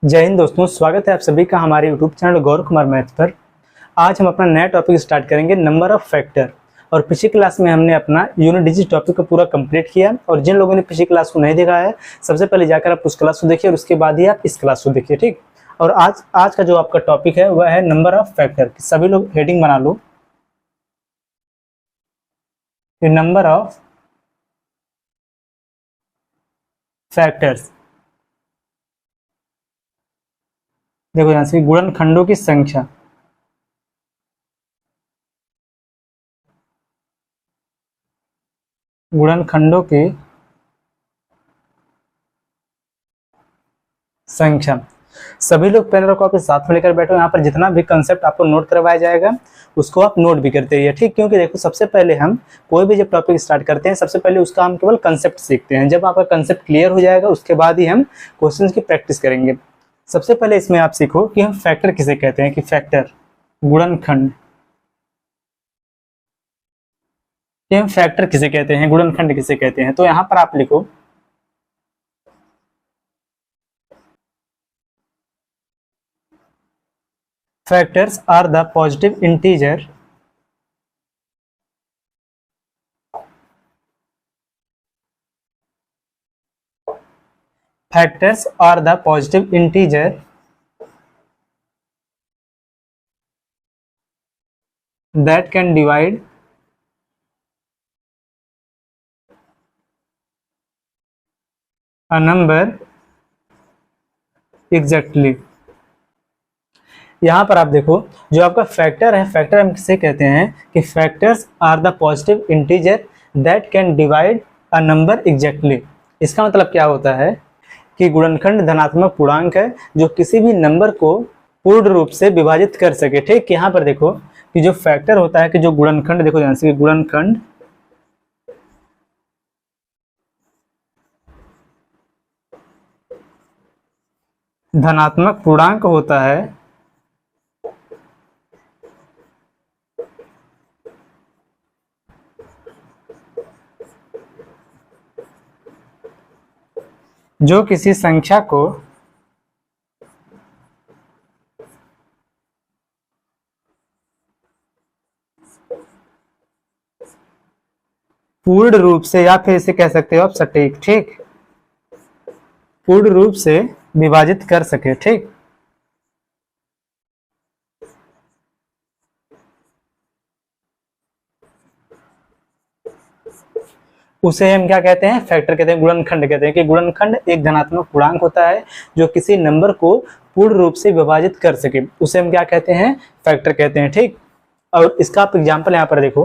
जय हिंद दोस्तों, स्वागत है आप सभी का हमारे YouTube channel Gaurav Kumar math पर। आज हम अपना नया टॉपिक स्टार्ट करेंगे, नंबर ऑफ फैक्टर। और पिछली क्लास में हमने अपना यूनिट डिजिट टॉपिक को पूरा कंप्लीट किया। और जिन लोगों ने पिछली क्लास को नहीं देखा है, सबसे पहले जाकर आप उस क्लास को देखिए और उसके बाद ही आप इस क्लास को देखिए, ठीक। और आज का जो आपका टॉपिक है वह है नंबर ऑफ फैक्टर। सभी लोग हेडिंग बना लो, नंबर ऑफ फैक्टर्स। देखो यहाँ से गुणनखंडों की संख्या, गुणनखंडों की संख्या। सभी लोग पेन और कॉपी साथ में लेकर बैठो। यहाँ पर जितना भी कंसेप्ट आपको नोट करवाया जाएगा उसको आप नोट भी करते रहिए, ठीक। क्योंकि देखो, सबसे पहले हम कोई भी जब टॉपिक स्टार्ट करते हैं, सबसे पहले उसका हम केवल कंसेप्ट सीखते हैं। जब आपका कंसेप्ट क्लियर हो जाएगा उसके बाद ही हम क्वेश्चंस की प्रैक्टिस करेंगे। सबसे पहले इसमें आप सीखो कि हम फैक्टर किसे कहते हैं, कि फैक्टर गुणनखंड, कि हम फैक्टर किसे कहते हैं, गुणनखंड किसे कहते हैं। तो यहाँ पर आप लिखो factors are the positive integer factors are the positive integer that can divide a number exactly। यहाँ पर आप देखो, जो आपका फैक्टर है, फैक्टर हम किसे कहते हैं कि factors are the positive integer that can divide a number exactly. इसका मतलब क्या होता है कि गुणनखंड धनात्मक पूर्णांक है जो किसी भी नंबर को पूर्ण रूप से विभाजित कर सके, ठीक। यहाँ पर देखो कि जो फैक्टर होता है, कि जो गुणनखंड, देखो ध्यान से, गुणनखंड धनात्मक पूर्णांक होता है जो किसी संख्या को पूर्ण रूप से, या फिर इसे कह सकते हो आप सटीक, ठीक, पूर्ण रूप से विभाजित कर सके, ठीक। उसे हम क्या कहते हैं, फैक्टर कहते हैं, गुणनखंड कहते हैं। कि गुणनखंड एक धनात्मक पूर्णांक होता है जो किसी नंबर को पूर्ण रूप से विभाजित कर सके, उसे हम क्या कहते हैं, फैक्टर कहते हैं, ठीक। और इसका आप एग्जांपल यहाँ पर देखो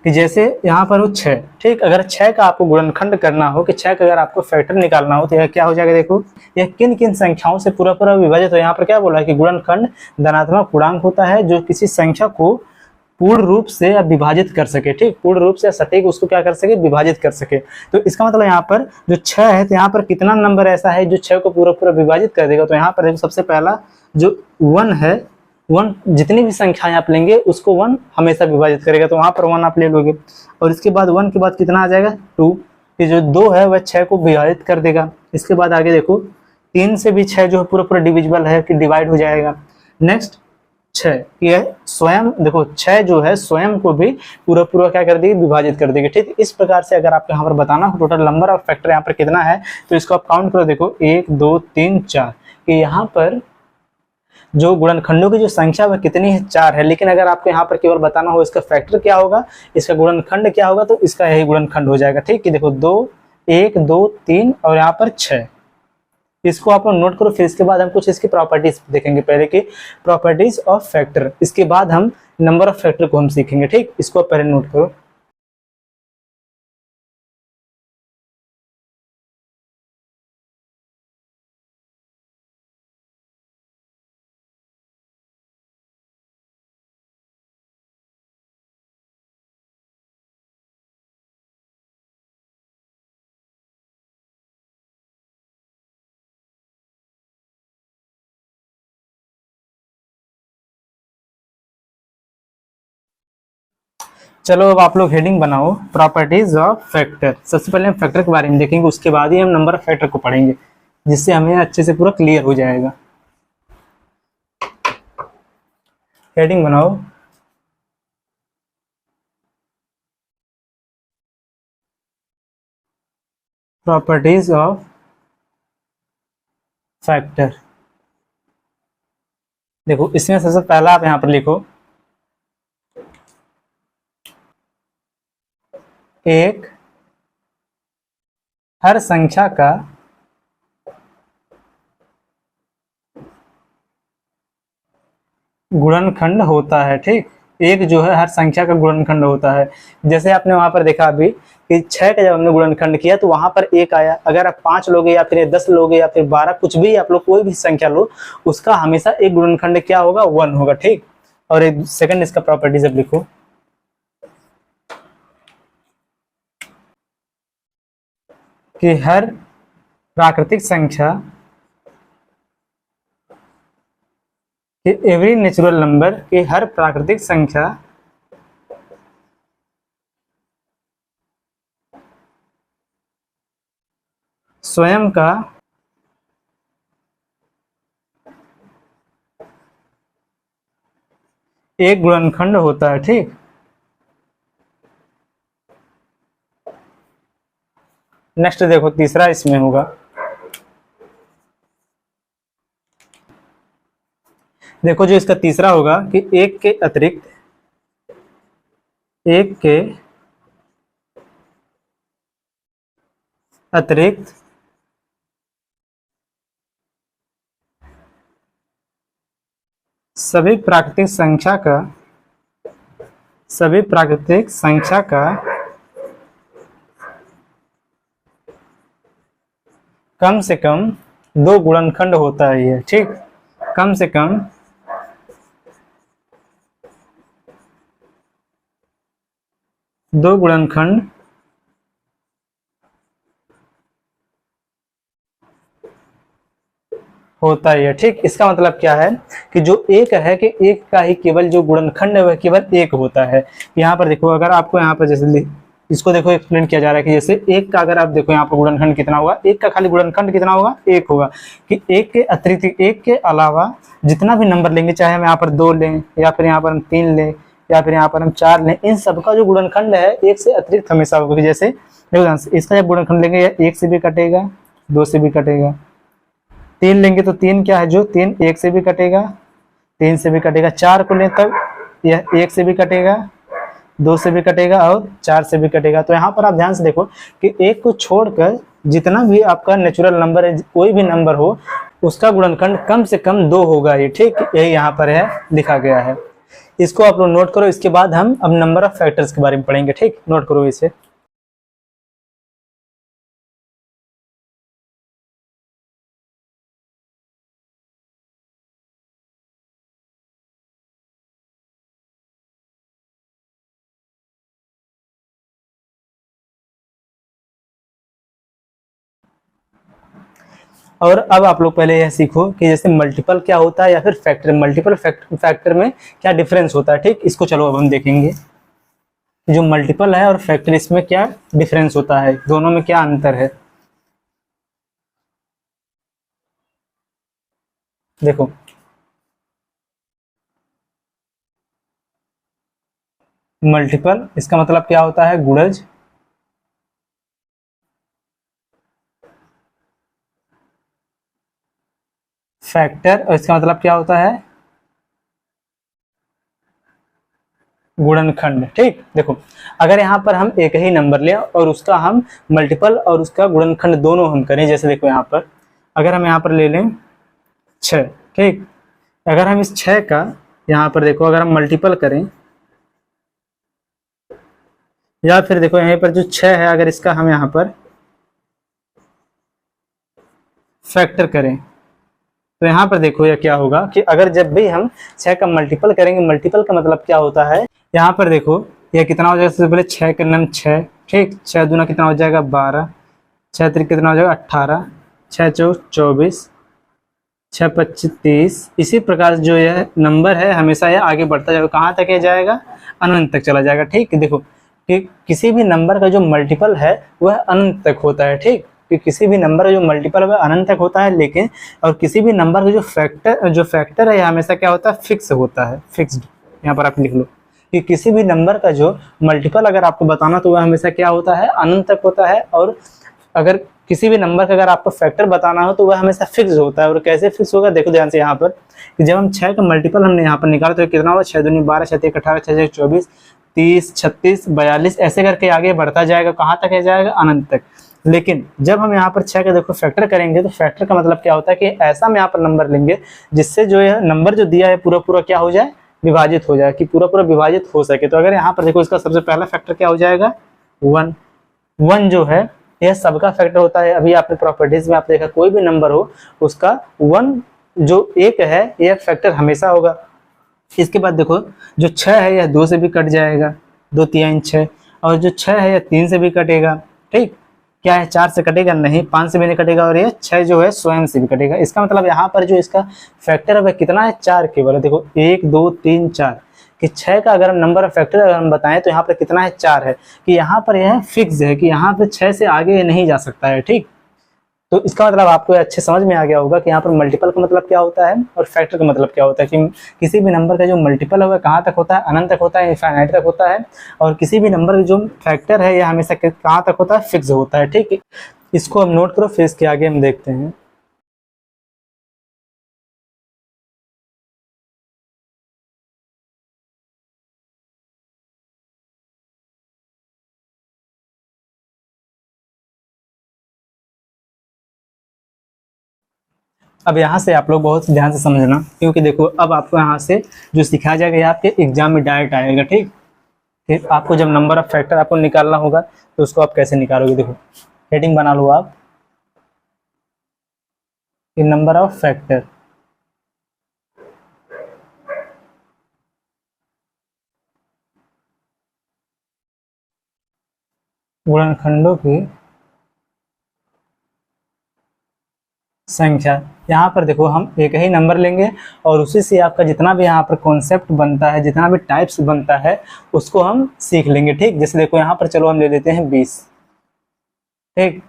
कि जैसे यहाँ पर हो 6, ठीक। अगर 6 का आपको गुणनखंड करना हो, कि 6 का अगर आपको फैक्टर निकालना हो, तो यह क्या हो जाएगा, देखो यह किन किन संख्याओं से पूरा पूरा विभाजित हो। यहाँ पर क्या बोला है कि गुणनखंड धनात्मक पूर्णांक होता है जो किसी संख्या को पूर्ण रूप से विभाजित कर सके, ठीक। पूर्ण रूप से सटीक उसको क्या कर सके, विभाजित कर सके। तो इसका मतलब यहाँ पर जो 6 है, तो यहाँ पर कितना नंबर ऐसा है जो 6 को पूरा पूरा विभाजित कर देगा। तो यहाँ पर सबसे पहला जो 1 है, 1 जितनी भी संख्याएं आप लेंगे उसको 1 हमेशा विभाजित करेगा। तो वहां पर 1 आप ले लोगे, और इसके बाद 1 के बाद कितना आ जाएगा, 2। कि जो 2 है वह 6 को विभाजित कर देगा। इसके बाद आगे देखो 3 से भी 6 जो पूरा पूरा डिविजिबल है, कि डिवाइड हो जाएगा। नेक्स्ट 6, यह स्वयं, देखो 6 जो है स्वयं को भी पूरा पूरा क्या कर देगी, विभाजित कर देगी, ठीक। इस प्रकार से अगर आपको यहाँ पर बताना हो टोटल नंबर ऑफ फैक्टर यहाँ पर कितना है, तो इसको आप काउंट करो। देखो 1 2 3 4, कि यहाँ पर जो गुणनखंडों की जो संख्या वह कितनी है, 4 है। लेकिन अगर आपको यहाँ पर केवल बताना हो इसका फैक्टर क्या होगा, इसका गुणनखंड क्या होगा, तो इसका यही गुणनखंड हो जाएगा, ठीक। कि देखो 2 1 2 3 और यहाँ पर 6। इसको आप नोट करो। फिर इसके बाद हम कुछ इसकी प्रॉपर्टीज देखेंगे, पहले की प्रॉपर्टीज ऑफ फैक्टर, इसके बाद हम नंबर ऑफ फैक्टर को हम सीखेंगे, ठीक। इसको पहले नोट करो। चलो अब आप लोग हेडिंग बनाओ, प्रॉपर्टीज ऑफ फैक्टर। सबसे पहले हम फैक्टर के बारे में देखेंगे, उसके बाद ही हम नंबर ऑफ फैक्टर को पढ़ेंगे। जिससे हमें अच्छे से पूरा क्लियर हो जाएगा। हेडिंग बनाओ, प्रॉपर्टीज ऑफ फैक्टर। देखो इसमें सबसे पहला आप यहां पर लिखो, एक हर संख्या का गुणनखंड होता है। ठीक, एक जो है हर संख्या का गुणनखंड होता है। जैसे आपने वहां पर देखा अभी कि 6 का जब हमने गुणनखंड किया तो वहां पर 1 आया। अगर आप 5 लोगे या फिर 10 लोगे या फिर 12, कुछ भी आप लोग कोई भी संख्या लो, उसका हमेशा एक गुणनखंड क्या होगा, 1 होगा। ठीक, और एक सेकंड इसका प्रॉपर्टीज अब लिखो, कि हर प्राकृतिक संख्या कि एवरी नेचुरल नंबर, कि हर प्राकृतिक संख्या स्वयं का एक गुणनखंड होता है। ठीक, नेक्स्ट देखो तीसरा इसमें होगा, देखो जो इसका तीसरा होगा कि एक के अतिरिक्त सभी प्राकृतिक संख्या का कम से कम 2 गुणनखंड होता है ये। ठीक, कम से कम 2 गुणनखंड होता है। ठीक, इसका मतलब क्या है कि जो एक है कि एक का ही केवल जो गुणनखंड है वह केवल एक होता है। यहाँ पर देखो, अगर आपको यहाँ पर जैसे इसको देखो एक्सप्लेन किया जा रहा है कि जैसे एक का अगर आप देखो यहाँ पर गुणनखंड कितना होगा, एक का खाली गुणनखंड कितना होगा, एक होगा। कि एक के अतिरिक्त, एक के अलावा जितना भी नंबर लेंगे, चाहे हम यहाँ पर 2 लें या फिर यहाँ पर हम 3 लें या फिर यहाँ पर हम 4 लें, इन सबका जो गुणनखंड है एक से अतिरिक्त हमेशा होगा। जैसे देखो इसका जब गुणनखंड लेंगे, 1 से भी कटेगा, 2 से भी कटेगा। 3 लेंगे तो 3 क्या है, जो 3 1 से भी कटेगा, 3 से भी कटेगा। 4 को लें तब यह 1 से भी कटेगा, 2 से भी कटेगा और 4 से भी कटेगा। तो यहाँ पर आप ध्यान से देखो कि एक को छोड़कर जितना भी आपका नेचुरल नंबर है, कोई भी नंबर हो, उसका गुणनखंड कम से कम 2 होगा ये। ठीक, यही यहाँ पर है लिखा गया है। इसको आप लोग नोट करो। इसके बाद हम अब नंबर ऑफ फैक्टर्स के बारे में पढ़ेंगे। ठीक, नोट करो इसे। और अब आप लोग पहले यह सीखो कि जैसे मल्टीपल क्या होता है या फिर फैक्टर, मल्टीपल फैक्टर में क्या डिफरेंस होता है। ठीक, इसको चलो अब हम देखेंगे, जो मल्टीपल है और फैक्टर इसमें क्या डिफरेंस होता है, दोनों में क्या अंतर है। देखो मल्टीपल इसका मतलब क्या होता है, गुणज। फैक्टर और इसका मतलब क्या होता है, गुणनखंड। ठीक, देखो अगर यहाँ पर हम एक ही नंबर लें और उसका हम मल्टीपल और उसका गुणनखंड दोनों हम करें, जैसे देखो यहाँ पर अगर हम यहाँ पर ले लें 6। ठीक, अगर हम इस 6 का यहाँ पर देखो अगर हम मल्टीपल करें, या फिर देखो यहाँ पर जो 6 है अगर इसका हम यहाँ पर फैक्टर करें, तो यहाँ पर देखो यह क्या होगा कि अगर जब भी हम 6 का मल्टीपल करेंगे, मल्टीपल का मतलब क्या होता है, यहाँ पर देखो यह कितना हो जाएगा, सबसे पहले 6 का नाम 6। ठीक, 6 दूना कितना हो जाएगा 12, 6 त्रिक कितना हो जाएगा 18, 6 चौक 24, 6 25 30। इसी प्रकार जो यह नंबर है हमेशा यह आगे बढ़ता जाएगा, कहाँ तक यह जाएगा, अनंत तक चला जाएगा। ठीक, देखो कि किसी भी नंबर का जो मल्टीपल है वह अनंत तक होता है। ठीक, कि किसी भी नंबर का जो मल्टीपल है अनंत तक होता है, लेकिन और किसी भी नंबर का जो फैक्टर है यह हमेशा क्या होता है, फिक्स होता है, फिक्स्ड। यहाँ पर आप लिख लो कि किसी भी नंबर का जो मल्टीपल अगर आपको बताना तो वह हमेशा क्या होता है, अनंत तक होता है। और अगर किसी भी नंबर का अगर आपको फैक्टर बताना हो तो वह हमेशा फिक्स होता है। और कैसे फिक्स होगा, देखो ध्यान से यहाँ पर कि जब हम 6 का मल्टीपल हमने यहाँ पर निकाला तो कितना होगा, 6 दूनी 12, 6 18, 6 24, 30, 36, 42 ऐसे करके आगे बढ़ता जाएगा, कहाँ तक है जाएगा, अनंत तक। लेकिन जब हम यहाँ पर 6 का देखो फैक्टर करेंगे तो फैक्टर का मतलब क्या होता है कि ऐसा हम यहाँ पर नंबर लेंगे जिससे जो है नंबर जो दिया है पूरा पूरा क्या हो जाए, विभाजित हो जाए, कि पूरा पूरा विभाजित हो सके। तो अगर यहाँ पर देखो इसका सबसे पहला फैक्टर क्या हो जाएगा, 1। 1 जो है यह सबका फैक्टर होता है। अभी आपने प्रॉपर्टीज में आप देखा कोई भी नंबर हो उसका 1 जो 1 है यह फैक्टर हमेशा होगा। इसके बाद देखो जो 6 है यह 2 से भी कट जाएगा, 2 3 6, और जो 6 है यह 3 से भी कटेगा, ठीक। क्या है, 4 से कटेगा नहीं, 5 से भी नहीं कटेगा, और ये 6 जो है स्वयं से भी कटेगा। इसका मतलब यहाँ पर जो इसका फैक्टर है वह कितना है, 4 केवल है। देखो 1 2 3 4 कि 6 का अगर हम नंबर ऑफ फैक्टर अगर हम बताएं तो यहाँ पर कितना है, 4 है। कि यहाँ पर यह फिक्स है कि यहाँ पर 6 से आगे नहीं जा सकता है, ठीक। तो इसका मतलब आपको अच्छे समझ में आ गया होगा कि यहाँ पर मल्टीपल का मतलब क्या होता है और फैक्टर का मतलब क्या होता है। कि किसी भी नंबर का जो मल्टीपल है वह कहाँ तक होता है, अनंत तक होता है, इनफाइनाइट तक होता है। और किसी भी नंबर का जो फैक्टर है यह हमेशा कहाँ तक होता है, फिक्स होता है, ठीक। इसको हम नोट करो, फिर इसके आगे हम देखते हैं। अब यहाँ से आप लोग बहुत ध्यान से समझना, क्योंकि देखो अब आपको यहाँ से जो सिखाया जाएगा ये आपके एग्जाम में डायरेक्ट आएगा, ठीक। फिर आपको जब नंबर ऑफ फैक्टर आपको निकालना होगा तो उसको आप कैसे निकालोगे, देखो हेडिंग बना लो आप कि नंबर ऑफ फैक्टर। गुणनखंडों की संख्या। यहाँ पर देखो हम एक ही नंबर लेंगे और उसी से आपका जितना भी यहाँ पर कॉन्सेप्ट बनता है, जितना भी टाइप्स बनता है उसको हम सीख लेंगे, ठीक। जैसे देखो यहाँ पर चलो हम ले लेते हैं 20, ठीक।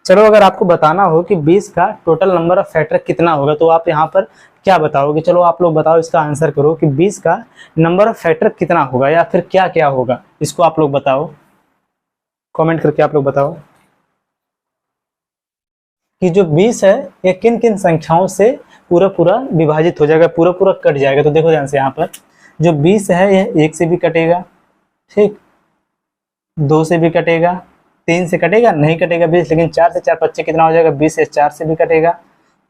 चलो अगर आपको बताना हो कि 20 का टोटल नंबर ऑफ फैक्टर कितना होगा तो आप यहाँ पर क्या बताओगे, चलो आप लोग बताओ, इसका आंसर करो कि 20 का नंबर ऑफ फैक्टर कितना होगा या फिर क्या क्या होगा, इसको आप लोग बताओ, कमेंट करके आप लोग बताओ कि जो 20 है ये किन किन संख्याओं से पूरा पूरा विभाजित हो जाएगा, पूरा पूरा कट जाएगा। तो देखो ध्यान से यहाँ पर जो 20 है यह 1 से भी कटेगा, ठीक, 2 से भी कटेगा, 3 से कटेगा नहीं कटेगा 20, लेकिन 4 से 4 बच्चे कितना हो जाएगा, 20 से 4 से भी कटेगा,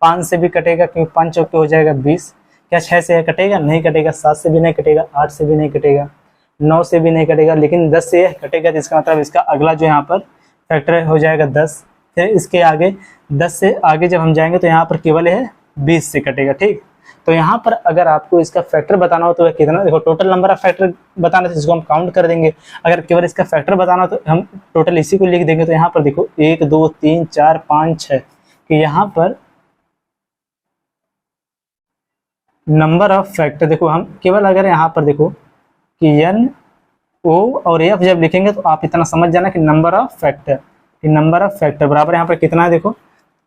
5 से भी कटेगा क्योंकि 5 चौके हो जाएगा 20। क्या 6 से कटेगा, नहीं कटेगा, 7 से भी नहीं कटेगा, 8 से भी नहीं कटेगा, 9 से भी नहीं कटेगा, लेकिन 10 से कटेगा। तो इसका मतलब इसका अगला जो यहाँ पर फैक्टर हो जाएगा 10। फिर इसके आगे 10 से आगे जब हम जाएंगे तो यहाँ पर केवल है 20 से कटेगा, ठीक। तो यहाँ पर अगर आपको इसका फैक्टर बताना हो तो कितना, देखो टोटल नंबर ऑफ फैक्टर बताना है जिसको हम काउंट कर देंगे। अगर केवल इसका फैक्टर बताना हो तो हम टोटल इसी को लिख देंगे। तो यहाँ पर देखो 1 2 3 4 5 6 कि यहाँ पर नंबर ऑफ फैक्टर देखो हम केवल अगर यहाँ पर देखो कि एन ओ और एफ जब लिखेंगे तो आप इतना समझ जाना कि नंबर ऑफ फैक्टर, कि नंबर ऑफ फैक्टर बराबर यहाँ पर कितना है, देखो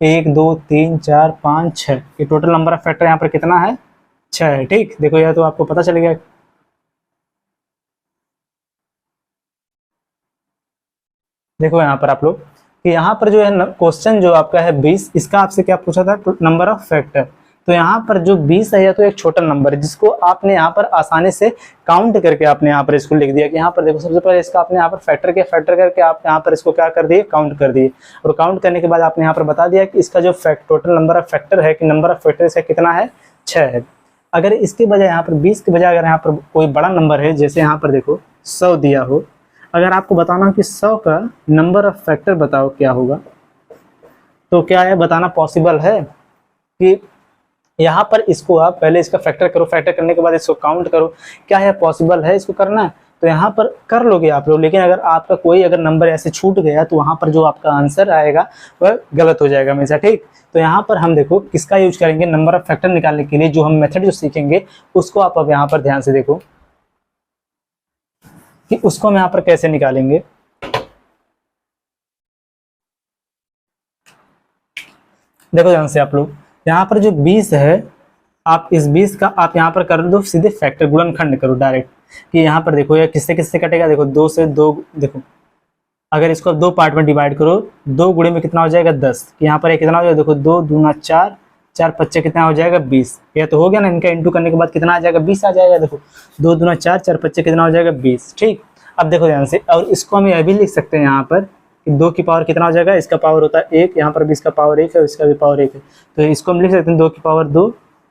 1 2 3 4 5 6 ये टोटल नंबर ऑफ फैक्टर यहाँ पर कितना है, 6 है, ठीक। देखो यह तो आपको पता चल गया। देखो यहाँ पर आप लोग कि यहाँ पर जो है क्वेश्चन जो आपका है 20, इसका आपसे क्या पूछा था, नंबर ऑफ फैक्टर। तो यहाँ पर जो 20 है यह तो एक छोटा नंबर है जिसको आपने यहाँ पर आसानी से काउंट करके आपने यहाँ पर इसको लिख दिया कि यहाँ पर देखो सबसे पहले इसका आपने यहाँ पर फैक्टर करके आप यहाँ पर इसको क्या कर दिए, काउंट कर दिए। और काउंट करने के बाद आपने यहाँ पर बता दिया कि इसका जो टोटल नंबर ऑफ फैक्टर है कि नंबर ऑफ फैक्टर इसका कितना है, 6 है। अगर इसके बजाय यहाँ पर 20 के बजाय अगर यहाँ पर कोई बड़ा नंबर है, जैसे यहाँ पर देखो 100 दिया हो, अगर आपको बताना हो कि 100 का नंबर ऑफ फैक्टर बताओ क्या होगा, तो क्या है बताना पॉसिबल है कि यहाँ पर इसको आप पहले इसका फैक्टर करो, फैक्टर करने के बाद इसको काउंट करो, क्या है पॉसिबल है इसको करना, तो यहाँ पर कर लोगे आप लोग। लेकिन अगर आपका कोई अगर नंबर ऐसे छूट गया तो वहाँ पर जो आपका आंसर आएगा वह गलत हो जाएगा हमेशा, ठीक। तो यहाँ पर हम देखो किसका यूज करेंगे, नंबर ऑफ फैक्टर निकालने के लिए जो हम मेथड जो सीखेंगे उसको आप अब यहाँ पर ध्यान से देखो कि उसको हम यहाँ पर कैसे निकालेंगे। देखो ध्यान से आप लोग, यहाँ पर जो 20 है, आप इस 20 का आप यहाँ पर कर दो सीधे फैक्टर, गुणनखंड करो डायरेक्ट। कि यहाँ पर देखो ये किससे किससे कटेगा, देखो 2 से 2, देखो अगर इसको दो पार्ट में डिवाइड करो, 2 गुणे में कितना हो जाएगा 10, यहाँ पर ये कितना हो जाएगा, देखो 2 दूना 4, 4 पच्चे कितना हो जाएगा 20। यह तो हो गया ना, इनका इंटू करने के बाद कितना आ जाएगा 20 आ जाएगा। देखो 2 दूना 4, 4 पच्चे कितना हो जाएगा 20। ठीक, अब देखो ध्यान से, और इसको हम यह भी लिख सकते हैं यहाँ पर कि 2 की पावर कितना हो जाएगा, इसका पावर होता है 1, यहाँ पर भी इसका पावर 1 है, इसका भी पावर 1 है, तो इसको हम लिख सकते हैं 2 की पावर 2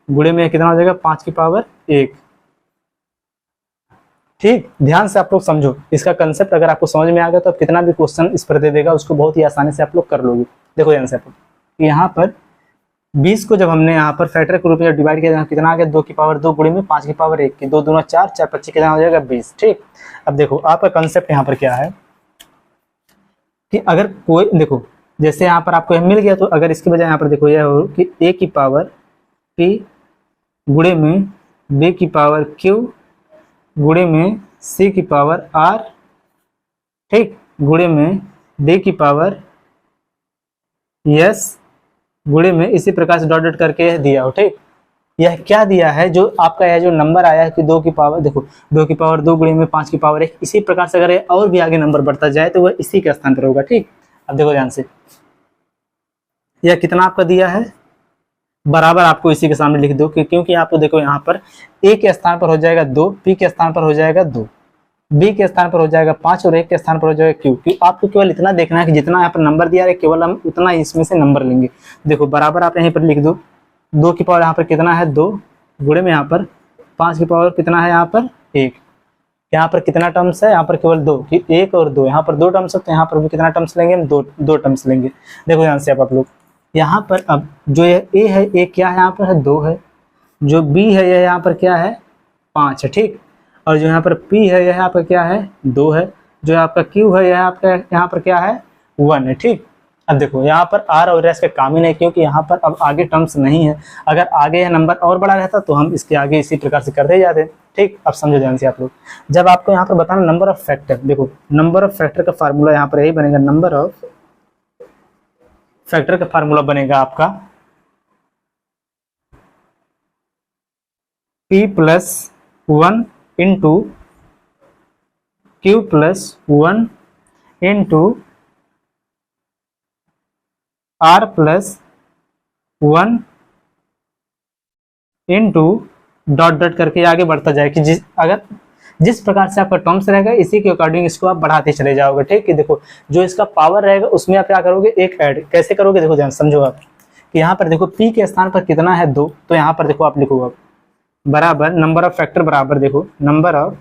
गुणे में कितना हो जाएगा 5 की पावर 1। ठीक, ध्यान से आप लोग समझो इसका कंसेप्ट, अगर आपको समझ में आ गया तो आप कितना भी क्वेश्चन इस पर दे देगा उसको बहुत ही आसानी से आप लोग कर लोगे। देखो ध्यान से आप लोग, यहाँ पर 20 को जब हमने यहाँ पर फैक्टर के रूप में डिवाइड किया, कितना आ गया 2 की पावर 2 गुणे में 5 की पावर 1 की, 2 दूना 4, 4 पच्चीस कितना हो जाएगा 20। ठीक, अब देखो आपका कंसेप्ट यहाँ पर क्या है कि अगर कोई, देखो जैसे यहाँ पर आपको मिल गया, तो अगर इसके बजाय यहाँ पर देखो यह हो कि a की पावर p गुणे में b की पावर q गुणे में c की पावर r, ठीक, गुणे में d की पावर s गुणे में, इसी प्रकार से डॉट डॉट करके दिया हो। ठीक, यह क्या दिया है, जो आपका यह जो नंबर आया है कि 2 की पावर, देखो 2 की पावर 2 गुणे में 5 की पावर 1, इसी प्रकार से अगर और भी आगे नंबर बढ़ता जाए तो वह इसी के स्थान पर होगा। ठीक, अब देखो ध्यान से, यह कितना आपका दिया है, बराबर आपको इसी के सामने लिख दो, क्योंकि आपको देखो यहाँ पर a के स्थान पर हो जाएगा 2, p के स्थान पर हो जाएगा 2, b के स्थान पर हो जाएगा 5 और 1 के स्थान पर हो जाएगा q। कि आपको केवल इतना देखना है कि जितना यहाँ पर नंबर दिया है केवल हम उतना इसमें से नंबर लेंगे। देखो बराबर आप यहीं पर लिख दो, 2 की पावर यहाँ पर कितना है 2 गुणे में यहाँ पर 5 की पावर कितना है यहाँ पर 1, यहाँ पर कितना टर्म्स है, यहाँ पर केवल 2, कि 1 और 2, यहाँ पर 2 टर्म्स है, तो यहाँ पर भी कितना टर्म्स लेंगे हम, 2 टर्म्स लेंगे। देखो ध्यान से आप लोग, यहाँ पर अब जो ये a है, a क्या है यहाँ पर है 2 है, जो b है यह यहाँ पर क्या है 5 है। ठीक, और जो यहाँ पर p है यह यहाँ पर क्या है 2 है, जो आपका q है यह आपका यहाँ पर क्या है 1 है। ठीक, अब देखो यहाँ पर r और s का काम ही नहीं, क्योंकि यहाँ पर अब आगे टर्म्स नहीं है। अगर आगे यह नंबर और बड़ा रहता तो हम इसके आगे इसी प्रकार से करते जाते। ठीक, अब समझो ध्यान से आप लोग, जब आपको यहाँ पर बताना नंबर ऑफ फैक्टर, देखो नंबर ऑफ फैक्टर का फार्मूला यहाँ पर यही बनेगा, नंबर ऑफ फैक्टर का फार्मूला बनेगा आपका p plus 1 into q plus 1 into r plus 1 into dot dot करके आगे बढ़ता जाए, कि जिस प्रकार से आपका टर्म्स रहेगा इसी के अकॉर्डिंग इसको आप बढ़ाते चले जाओगे। ठीक, कि देखो जो इसका पावर रहेगा उसमें आप क्या करोगे, एक ऐड कैसे करोगे, देखो ध्यान समझो आप कि यहाँ पर देखो p के स्थान पर कितना है 2, तो यहाँ पर देखो आप लिखोगे बराबर नंबर ऑफ फैक्टर बराबर, देखो नंबर ऑफ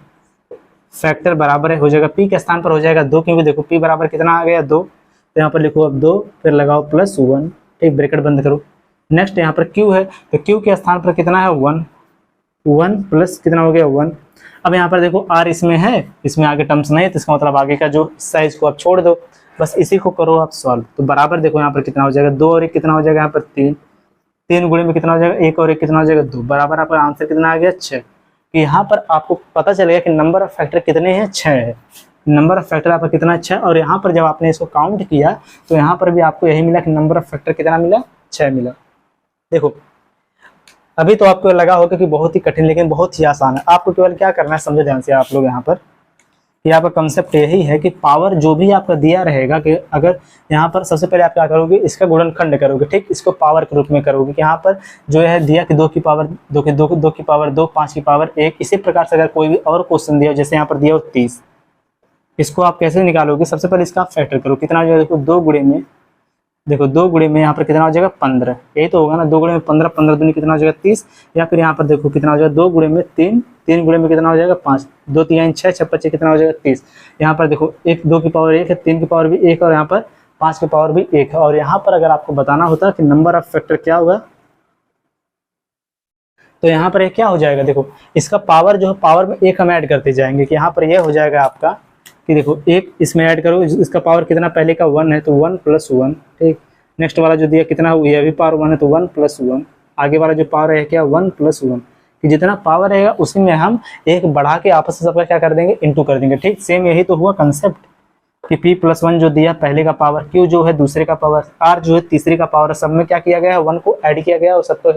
फैक्टर बराबर है हो जाएगा p के स्थान पर हो जाएगा 2, क्योंकि देखो p बराबर कितना आ गया 2, तो यहाँ पर लिखो अब 2, फिर लगाओ प्लस 1, ठीक, ब्रैकेट बंद करो। नेक्स्ट यहाँ पर q है, तो q के स्थान पर कितना है 1, 1 प्लस कितना हो गया 1। अब यहाँ पर देखो r इसमें है, इसमें आगे टर्म्स नहीं है, तो इसका मतलब आगे का जो साइज को आप छोड़ दो, बस इसी को करो आप सॉल्व। तो बराबर देखो यहाँ पर कितना हो जाएगा 2 और 1 कितना हो जाएगा यहाँ पर 3, 3 गुणे में कितना हो जाएगा 1 और 1 कितना हो जाएगा 2, बराबर आपका आंसर कितना आ गया 6। यहाँ पर आपको पता चलेगा कि नंबर ऑफ फैक्टर कितने हैं, 6 है। नंबर ऑफ फैक्टर आपका कितना 6, और यहाँ पर जब आपने इसको काउंट किया तो यहाँ पर भी आपको यही मिला कि नंबर ऑफ फैक्टर कितना मिला, 6 मिला। देखो अभी तो आपको लगा होगा कि बहुत ही कठिन, लेकिन बहुत ही आसान है। आपको केवल क्या करना है, समझो ध्यान से आप लोग, यहाँ पर कि आपका कंसेप्ट यही है कि पावर जो भी आपका दिया रहेगा, कि अगर यहाँ पर सबसे पहले आप क्या करोगे, इसका गुणनखंड करोगे। ठीक, इसको पावर के रूप में करोगे कि यहाँ पर जो है दिया कि 2 की पावर 2 की पावर 2, 5 की पावर 1, इसी प्रकार से अगर कोई भी और क्वेश्चन दिया, जैसे यहाँ पर दिया हो 30, इसको आप कैसे निकालोगे, सबसे पहले इसका फैक्टर करो, कितना जो है देखो 2 गुणे में, देखो 2 गुणे में यहाँ पर कितना हो जाएगा 15, यही तो होगा ना, 2 गुणे में 15, 15 दूनी कितना हो जाएगा 30, या फिर यहाँ पर देखो कितना हो जाएगा 2 गुणे में 3, 3 गुणे में कितना हो जाएगा 5, 2 3 6, 6 25 कितना हो जाएगा 30। यहाँ पर देखो 2 की पावर 1 है, 3 की पावर भी 1 और यहाँ पर 5 की पावर भी 1 है। और यहाँ पर अगर आपको बताना होता कि नंबर ऑफ फैक्टर क्या होगा, तो यहाँ पर क्या हो जाएगा, देखो इसका पावर जो है, पावर में 1 हम ऐड करते जाएंगे, कि यहाँ पर यह हो जाएगा आपका कि देखो 1 इसमें ऐड करो, इसका पावर कितना पहले का 1 है, तो 1 प्लस 1, ठीक। नेक्स्ट वाला जो दिया कितना, यह भी पावर 1 है, तो 1 प्लस 1, आगे वाला जो पावर है क्या 1 प्लस 1, कि जितना पावर रहेगा उसी में हम 1 बढ़ा के आपस में सबका क्या कर देंगे, इंटू कर देंगे। ठीक, सेम यही तो हुआ कंसेप्ट। कि p+1 जो दिया पहले का पावर, q जो है दूसरे का पावर, r जो है तीसरे का पावर, सब में क्या किया गया है 1 को ऐड किया गया और सबको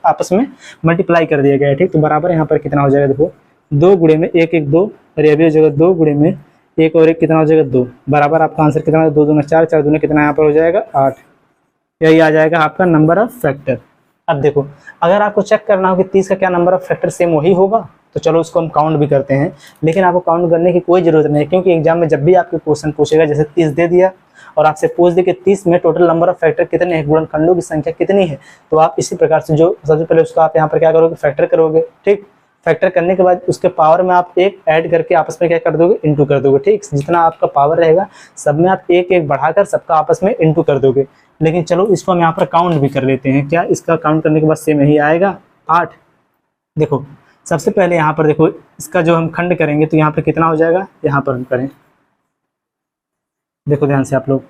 आपस में मल्टीप्लाई कर दिया गया है। ठीक, तो बराबर यहाँ पर कितना हो जाएगा, देखो 2 गुणे में 1 1 2, और ये भी हो जाएगा 2 गुणे में 1 और 1 कितना हो जाएगा 2, बराबर आपका आंसर कितना है 2 दूना 4, 4 दूना कितना यहाँ पर हो जाएगा 8। यही आ जाएगा आपका नंबर ऑफ फैक्टर। अब देखो अगर आपको चेक करना हो कि 30 का क्या नंबर ऑफ फैक्टर सेम वही होगा, तो चलो उसको हम काउंट भी करते हैं, लेकिन आपको काउंट करने की कोई जरूरत नहीं है, क्योंकि एग्जाम में जब भी आपको क्वेश्चन पूछेगा, जैसे 30 दे दिया और आपसे पूछ दे कि 30 में टोटल नंबर ऑफ फैक्टर कितने हैं, गुणनखंडों की संख्या कितनी है, तो आप इसी प्रकार से जो सबसे पहले उसको आप यहाँ पर क्या करोगे, फैक्टर करोगे। ठीक, फैक्टर करने के बाद उसके पावर में आप एक ऐड करके आपस में क्या कर दोगे, इंटू कर दोगे। ठीक, जितना आपका पावर रहेगा सब में आप एक एक बढ़ाकर सबका आपस में इंटू कर दोगे। लेकिन चलो इसको हम यहाँ पर काउंट भी कर लेते हैं। क्या इसका काउंट करने के बाद सेम यही आएगा 8। देखो सबसे पहले यहाँ पर देखो इसका जो हम खंड करेंगे तो यहाँ पर कितना हो जाएगा, यहाँ पर हम करें, देखो ध्यान से आप लोग,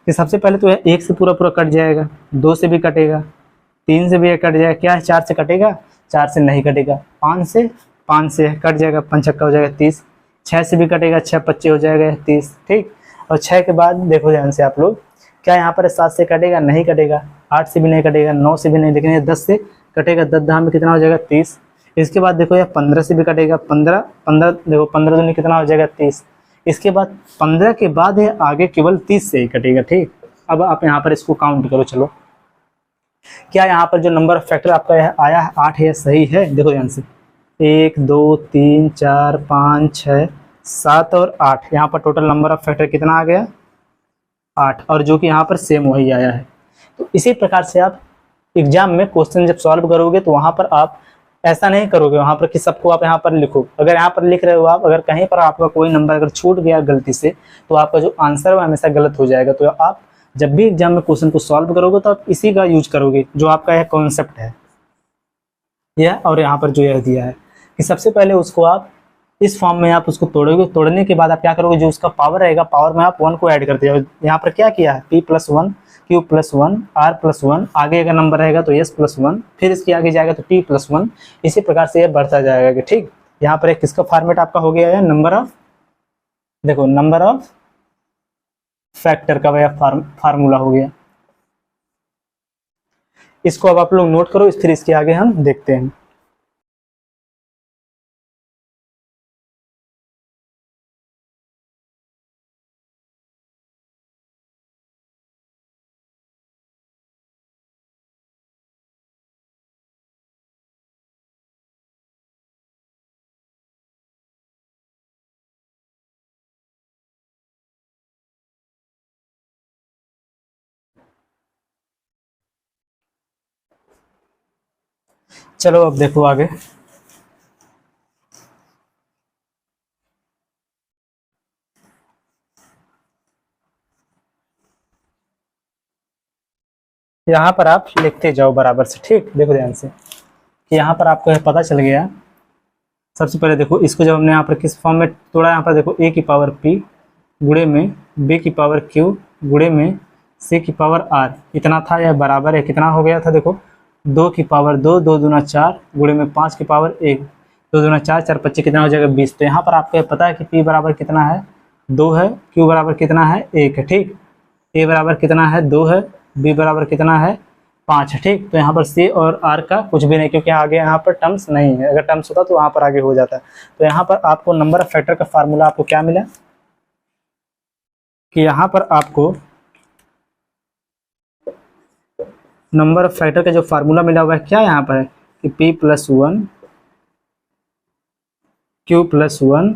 कि सबसे पहले तो 1 से पूरा पूरा कट जाएगा, 2 से भी कटेगा, 3 से भी कट जाएगा, क्या है 4 से कटेगा, 4 से नहीं कटेगा, 5 से कट जाएगा, 5 छक्का हो जाएगा 30, 6 से भी कटेगा, 6 25 हो जाएगा 30। ठीक, और 6 के बाद देखो ध्यान से आप लोग, क्या यहाँ पर 7 से कटेगा, नहीं कटेगा, 8 से भी नहीं कटेगा, 9 से भी नहीं, लेकिन 10 से कटेगा, 10 10 में कितना हो जाएगा 30। इसके बाद देखो यह 15 से भी कटेगा, 15 देखो 15 दूनी कितना हो जाएगा 30। इसके बाद 15 के बाद है आगे केवल 30 से ही कटेगा। ठीक, अब आप यहाँ पर इसको काउंट करो। चलो क्या यहाँ पर जो नंबर ऑफ फैक्टर आपका आया है 8 है, सही है? देखो ध्यान से 1 2 3 4 5 6 7 और 8, यहाँ पर टोटल नंबर ऑफ फैक्टर कितना आ गया 8, और जो कि यहाँ पर सेम वही आया है। तो इसी प्रकार से आप एग्जाम में क्वेश्चन जब सॉल्व करोगे तो वहाँ पर आप ऐसा नहीं करोगे वहाँ पर कि सबको आप यहाँ पर लिखो। अगर यहाँ पर लिख रहे हो आप, अगर कहीं पर आपका कोई नंबर अगर छूट गया गलती से, तो आपका जो आंसर है वो हमेशा गलत हो जाएगा। तो आप जब भी एग्जाम में क्वेश्चन को सॉल्व करोगे तो आप इसी का यूज करोगे, जो आपका यह कॉन्सेप्ट है यह, और यहाँ पर जो यह दिया है कि सबसे पहले उसको आप इस फॉर्म में आप उसको तोड़ोगे। तोड़ने के बाद आप क्या करोगे, जो उसका पावर रहेगा पावर में आप 1 को ऐड करते जाओ। यहाँ पर क्या किया है p+1 q+1 r+1, आगे अगर नंबर रहेगा तो s+1, फिर इसके आगे जाएगा तो t+1, इसी प्रकार से ये बढ़ता जाएगा। ठीक, यहाँ पर एक किसका फॉर्मेट आपका हो गया है, नंबर ऑफ, देखो नंबर ऑफ फैक्टर का वह फार्मूला हो गया। इसको अब आप लोग नोट करो, फिर इसके आगे हम देखते हैं। चलो अब देखो आगे। यहाँ पर आप लिखते जाओ बराबर से। ठीक, देखो ध्यान से कि यहाँ पर आपको पता चल गया। सबसे पहले देखो इसको जब हमने यहाँ पर किस फॉर्म में तोड़ा, यहाँ पर देखो a की पावर p गुणे में b की पावर q गुणे में c की पावर r, इतना था, यह बराबर है कितना हो गया था, देखो 2 की पावर 2, 2 दूना 4 गुणे में 5 की पावर 1, 2 दूना 4, 4 25 कितना हो जाएगा 20। तो यहाँ पर आपको पता है कि p बराबर कितना है 2 है, q बराबर कितना है 1 है। ठीक, a बराबर कितना है 2 है, b बराबर कितना है 5 है। ठीक, तो यहाँ पर c और r का कुछ भी नहीं, क्योंकि आगे यहाँ पर टर्म्स नहीं है, अगर टर्म्स होता तो वहाँ पर आगे हो जाता। तो यहाँ पर आपको नंबर ऑफ फैक्टर का फार्मूला आपको क्या मिला कि यहाँ पर आपको नंबर ऑफ फैक्टर का जो फार्मूला मिला हुआ है क्या यहाँ पर है कि p+1 q+1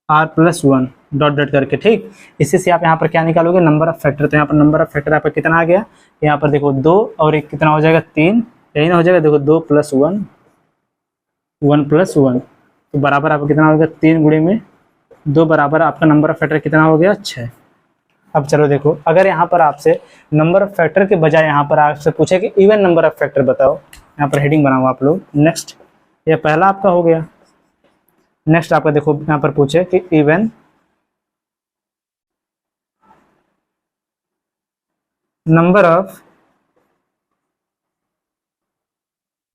r+1 dot dot करके। ठीक, इसी से आप यहाँ पर क्या निकालोगे, नंबर ऑफ फैक्टर। तो यहाँ पर नंबर ऑफ फैक्टर आपका कितना आ गया, यहाँ पर देखो 2 और 1 कितना हो जाएगा 3, यही ना हो जाएगा, देखो 2 + 1 1 + 1, तो बराबर आपका कितना हो गया 3 गुणे में 2, बराबर आपका नंबर ऑफ फैक्टर कितना हो गया 6। अब चलो देखो, अगर यहाँ पर आपसे नंबर ऑफ फैक्टर के बजाय यहाँ पर आपसे पूछे कि इवन नंबर ऑफ फैक्टर बताओ, यहाँ पर हेडिंग बनाओ आप लोग नेक्स्ट, ये पहला आपका हो गया। नेक्स्ट आपका देखो यहाँ पर पूछे कि इवन नंबर ऑफ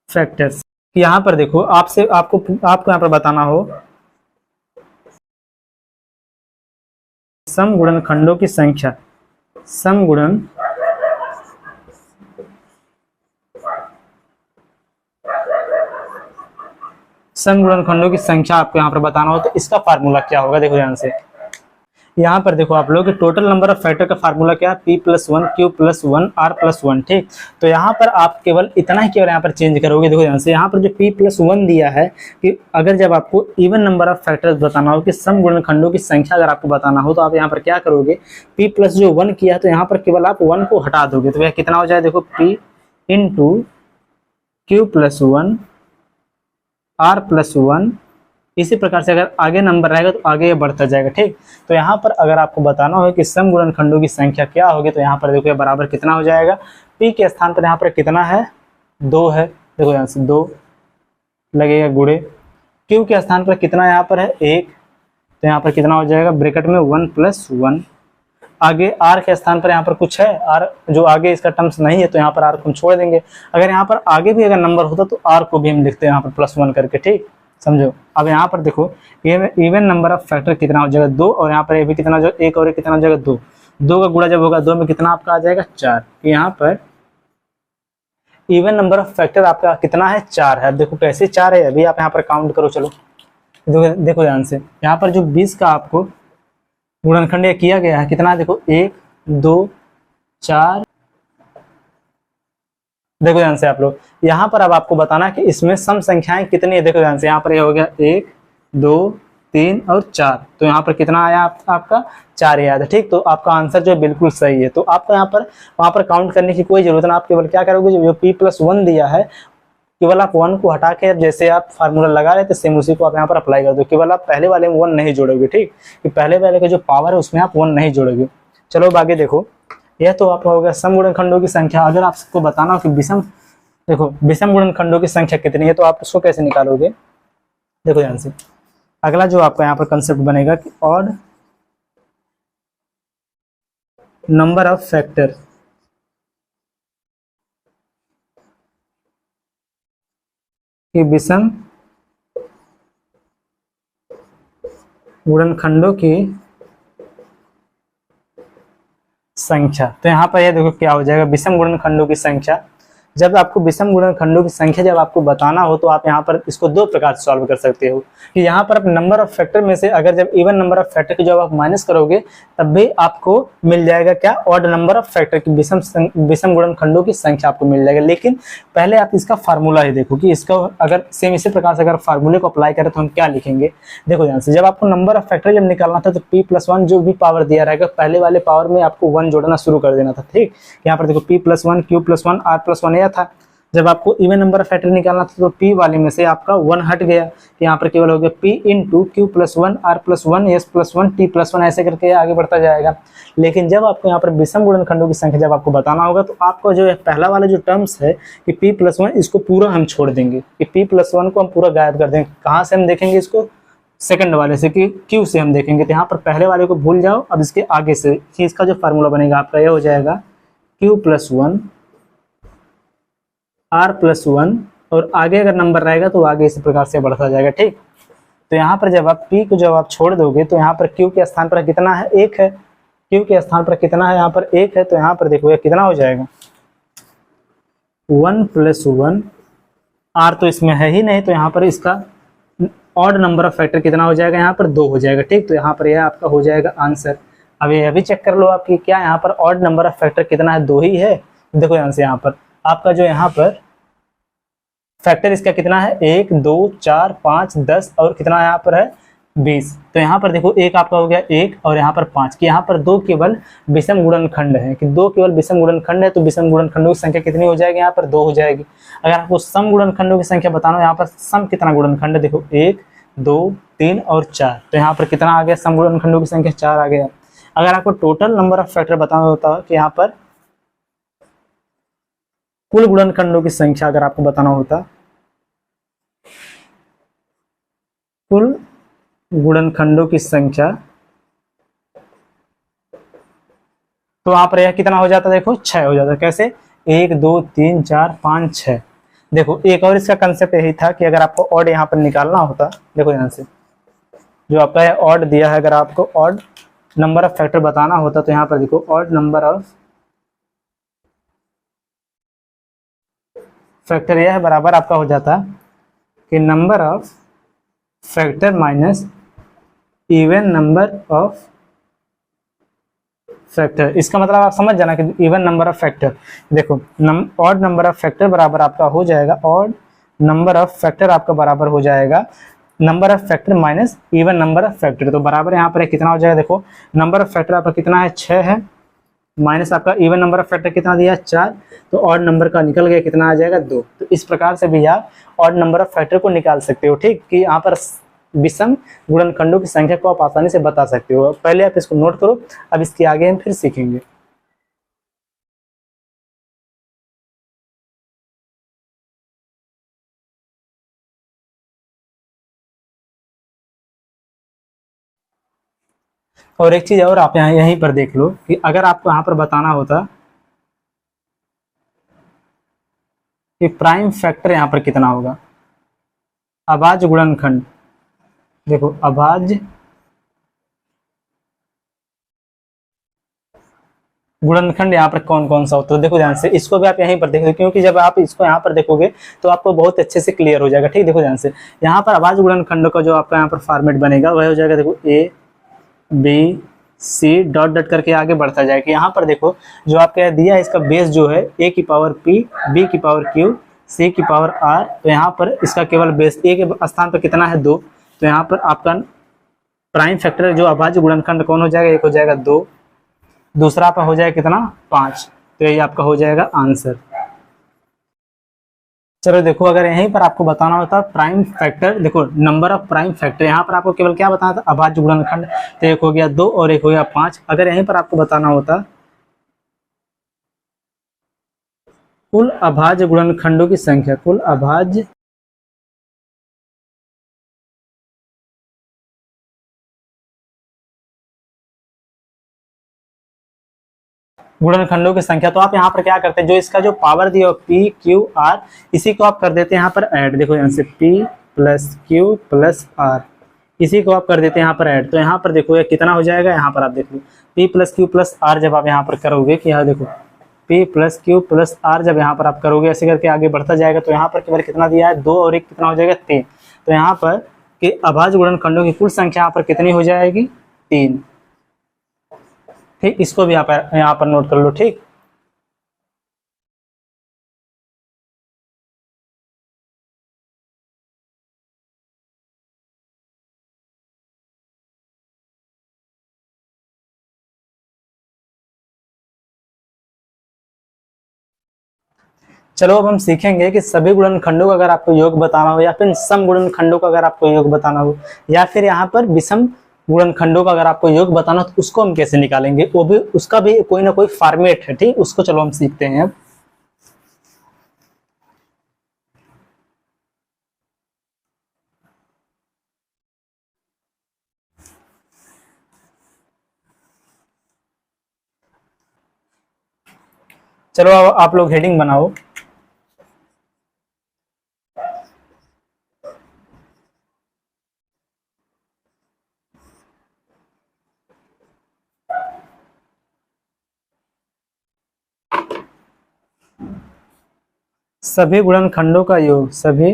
फैक्टर्स, यहाँ पर देखो आपको यहाँ पर बताना हो सम गुणनखंडों की संख्या, सम गुणनखंडों की संख्या आपको यहाँ पर बताना हो तो इसका फार्मूला क्या होगा, देखो ध्यान से। यहाँ पर देखो आप लोग टोटल नंबर ऑफ फैक्टर का फार्मूला क्या है, p+1 q+1 r+1, ठीक। तो यहाँ पर आप केवल इतना ही केवल यहाँ पर चेंज करोगे, देखो ध्यान से। यहाँ पर जो p+1 दिया है कि अगर जब आपको इवन नंबर ऑफ फैक्टर्स बताना हो कि सम गुणनखंडों की संख्या अगर आपको बताना हो तो आप यहाँ पर क्या करोगे, p+1 किया है तो यहाँ पर केवल आप 1 को हटा दोगे तो यह कितना हो जाए, देखो p × q+1 r+1। इसी प्रकार से अगर आगे नंबर रहेगा तो आगे ये बढ़ता जाएगा, ठीक। तो यहाँ पर अगर आपको बताना हो कि सम गुणनखंडों की संख्या क्या होगी तो यहाँ पर देखो बराबर कितना हो जाएगा, p के स्थान पर यहाँ पर कितना है, 2 है, देखो यहाँ से 2 लगेगा गुणे, q के स्थान पर कितना यहाँ पर है 1, तो यहाँ पर कितना हो जाएगा ब्रैकेट में 1+1। आगे r के स्थान पर यहाँ पर कुछ है, r जो आगे इसका टर्म्स नहीं है तो यहाँ पर r को हम छोड़ देंगे। अगर यहाँ पर आगे भी अगर नंबर होता तो r को भी हम लिखते हैं यहाँ पर +1 करके, ठीक, समझो। अब यहाँ पर देखो इवन नंबर ऑफ फैक्टर कितना हो जाएगा 2, और यहाँ पर ये भी कितना हो जाएगा 1 और 1 कितना हो जाएगा 2। 2 का गुणा जब होगा 2 में कितना आपका आ जाएगा 4। यहाँ पर इवन नंबर ऑफ फैक्टर आपका कितना है 4 है। देखो कैसे 4 है, अभी आप यहाँ पर काउंट करो, चलो देखो ध्यान से। यहाँ पर जो 20 का आपको गुणनखंड किया गया है कितना है, देखो 1 2 4, देखो ध्यान से आप लोग। यहाँ पर अब आपको बताना कि इसमें सम संख्याएं कितनी है, देखो ध्यान से। यहाँ पर ये हो गया 1 2 3 और 4, तो यहाँ पर कितना आया आपका 4 याद है, ठीक। तो आपका आंसर जो है बिल्कुल सही है। तो आपको यहाँ पर वहाँ पर काउंट करने की कोई जरूरत नहीं, आप केवल क्या करोगे, जो p+1 दिया है केवल आप 1 को हटा के जैसे आप फार्मूला लगा रहे थे सेम उसी को आप यहाँ पर अप्लाई कर दो। केवल आप पहले वाले में 1 नहीं जोड़ोगे, ठीक, कि पहले वाले का जो पावर है उसमें आप 1 नहीं जोड़ोगे। चलो अब आगे देखो, यह तो आपका हो गया सम गुणनखंडों की संख्या। अगर आपको बताना हो कि विषम गुणनखंडों की संख्या कितनी है तो आप उसको कैसे निकालोगे, देखो ध्यान से। अगला जो आपका यहाँ पर कंसेप्ट बनेगा कि ऑड नंबर ऑफ फैक्टर कि विषम गुणनखंडों की संख्या। तो यहाँ पर ये देखो क्या हो जाएगा, विषम गुणनखंडों की संख्या। जब आपको विषम गुणनखंडों की संख्या जब आपको बताना हो तो आप यहाँ पर इसको 2 प्रकार से सॉल्व कर सकते हो कि यहाँ पर आप नंबर ऑफ फैक्टर में से अगर जब इवन नंबर ऑफ फैक्टर की जब आप माइनस करोगे तब भी आपको मिल जाएगा क्या, ऑड नंबर ऑफ फैक्टर की विषम गुणनखंडों की संख्या आपको मिल जाएगा। लेकिन पहले आप इसका फार्मूला ही देखो कि इसका अगर सेम इसी प्रकार से अगर फार्मूले को अप्लाई करें तो हम क्या लिखेंगे, देखो ध्यान से। जब आपको नंबर ऑफ फैक्टर जब निकालना था तो p+1 जो भी पावर दिया रहेगा पहले वाले पावर में आपको 1 जोड़ना शुरू कर देना था, ठीक। यहाँ पर देखो p+1 q+1 r+1 यह था। जब आपको इवन नंबर ऑफ फैक्टर निकालना था तो p वाले में से आपका 1 हट गया, तो यहाँ पर केवल हो गया p × q+1 r+1 s+1 t+1 ऐसे करके आगे बढ़ता जाएगा। लेकिन जब आपको यहाँ पर विषम गुणनखंडों की संख्या जब आपको बताना होगा तो आपको जो है पहला वाला जो टर्म्स है कि p+1 इसको पूरा हम छोड़ देंगे, कि p+1 को हम पूरा गायब कर देंगे। कहाँ से हम देखेंगे इसको, सेकंड वाले से कि q से हम देखेंगे। तो यहाँ पर पहले वाले को भूल जाओ, अब इसके आगे से इसका जो फार्मूला बनेगा आपका यह हो जाएगा q+1 r+1, और आगे अगर नंबर रहेगा तो आगे इसी प्रकार से बढ़ता जाएगा, ठीक। तो यहाँ पर जब आप p को जब आप छोड़ दोगे तो यहाँ पर q के स्थान पर कितना है 1 है, q के स्थान पर कितना है यहाँ पर 1 है। तो यहाँ पर देखो कितना हो जाएगा 1+1, r तो इसमें है ही नहीं तो यहाँ पर इसका ऑड नंबर ऑफ फैक्टर कितना हो जाएगा, यहाँ पर 2 हो जाएगा, ठीक। तो यहाँ पर यह आपका हो जाएगा आंसर। अब ये अभी चेक कर लो आपकी क्या यहाँ पर ऑड नंबर ऑफ फैक्टर कितना है, 2 ही है। देखो यहाँ से यहाँ पर आपका जो यहाँ पर फैक्टर इसका कितना है 1 2 4 5 10 और कितना यहाँ पर है 20। तो यहाँ पर देखो 1 आपका हो गया 1 और यहाँ पर 5 कि यहाँ पर 2 केवल विषम गुणनखंड है, कि 2 केवल विषम गुणनखंड है। तो विषम गुणनखंडों की संख्या कितनी हो जाएगी, यहाँ पर 2 हो जाएगी। अगर आपको सम गुणनखंडों की संख्या बताना हो यहाँ पर सम कितना गुणनखंड है, देखो 1 2 3 और 4, तो यहाँ पर कितना आ गया सम गुणनखंडों की संख्या 4 आ गया। अगर आपको टोटल नंबर ऑफ फैक्टर बताना होता है कि यहाँ पर कुल गुणनखंडों की संख्या अगर आपको बताना होता, कुल गुणनखंडों की संख्या, तो वहां पर यह कितना हो जाता, देखो 6 हो जाता। कैसे 1 2 3 4 5 6। देखो एक और इसका कंसेप्ट यही था कि अगर आपको ऑड यहाँ पर निकालना होता, देखो ध्यान से जो आपका ऑड दिया है, अगर आपको ऑड नंबर ऑफ फैक्टर बताना होता तो यहाँ पर देखो ऑड नंबर ऑफ फैक्टर यह बराबर आपका हो जाता कि number of factor minus even number of factor. इसका मतलब आप समझ जाना कि इवन नंबर ऑफ फैक्टर, देखो ऑड नंबर ऑफ फैक्टर बराबर आपका हो जाएगा, ऑड नंबर ऑफ फैक्टर आपका बराबर हो जाएगा number of factor minus even number of factor. तो बराबर यहाँ पर कितना हो जाएगा, देखो नंबर ऑफ फैक्टर आपका कितना है 6 है, माइनस आपका इवन नंबर ऑफ फैक्टर कितना दिया 4, तो ऑड नंबर का निकल गया कितना आ जाएगा 2। तो इस प्रकार से भी आप ऑड नंबर ऑफ फैक्टर को निकाल सकते हो, ठीक, कि यहाँ पर विषम गुणनखंडों की संख्या को आप आसानी से बता सकते हो। पहले आप इसको नोट करो, अब इसके आगे हम फिर सीखेंगे। और एक चीज और आप यहाँ यहीं पर देख लो कि अगर आपको यहाँ पर बताना होता कि प्राइम फैक्टर यहाँ पर कितना होगा, अभाज्य गुणनखंड, देखो अभाज्य गुणनखंड यहाँ पर कौन कौन सा होता है, देखो ध्यान से, इसको भी आप यहीं पर देखो, क्योंकि जब आप इसको यहाँ पर देखोगे तो आपको बहुत अच्छे से क्लियर हो जाएगा, ठीक। देखो ध्यान से, यहाँ पर अभाज्य गुणनखंड का जो आपका यहाँ पर फॉर्मेट बनेगा वह हो जाएगा, देखो A B C dot dot करके आगे बढ़ता जाएगा। यहाँ पर देखो जो आपका दिया है इसका बेस जो है ए की पावर पी, बी की पावर क्यू, सी की पावर आर, तो यहाँ पर इसका केवल बेस ए के स्थान पर कितना है 2, तो यहाँ पर आपका प्राइम फैक्टर जो अभाज्य गुणनखंड कौन हो जाएगा, एक हो जाएगा 2, दूसरा पर हो जाएगा कितना 5, तो यही आपका हो जाएगा आंसर। चलो देखो, अगर यहीं पर आपको बताना होता प्राइम फैक्टर, देखो नंबर ऑफ प्राइम फैक्टर, यहाँ पर आपको केवल क्या बताना था अभाज्य गुणनखंड, तो एक हो गया 2 और एक हो गया 5। अगर यहीं पर आपको बताना होता कुल अभाज्य गुणनखंडों की संख्या, कुल अभाज्य गुणनखंडों की संख्या, तो आप यहाँ पर क्या करते हैं, जो इसका जो पावर दिया पी क्यू आर, इसी को आप कर देते हैं यहाँ पर ऐड, देखो यहाँ से P plus Q plus R, इसी को आप कर देते हैं यहाँ पर ऐड, तो यहाँ पर देखो ये कितना हो जाएगा, यहाँ पर आप देख लो P plus Q plus R जब आप यहाँ पर करोगे कि यहाँ देखो P plus Q plus R जब यहाँ पर आप करोगे ऐसे करके आगे बढ़ता जाएगा, तो यहाँ पर केवल कितना दिया है 2 और 1 कितना हो जाएगा 3, तो यहाँ पर कि अभाज्य गुणनखंडों की कुल संख्या यहाँ पर कितनी हो जाएगी 3, ठीक। इसको भी आप यहाँ पर नोट कर लो, ठीक। चलो अब हम सीखेंगे कि सभी गुणनखंडों का अगर आपको योग बताना हो, या फिर सम गुणनखंडों का अगर आपको योग बताना हो, या फिर यहाँ पर विषम गुणनखंडों का अगर आपको योग बताना हो तो उसको हम कैसे निकालेंगे, वो भी उसका भी कोई ना कोई फॉर्मेट है, ठीक। उसको चलो हम सीखते हैं अब। चलो अब आप लोग हेडिंग बनाओ, सभी गुणनखंडों का योग, सभी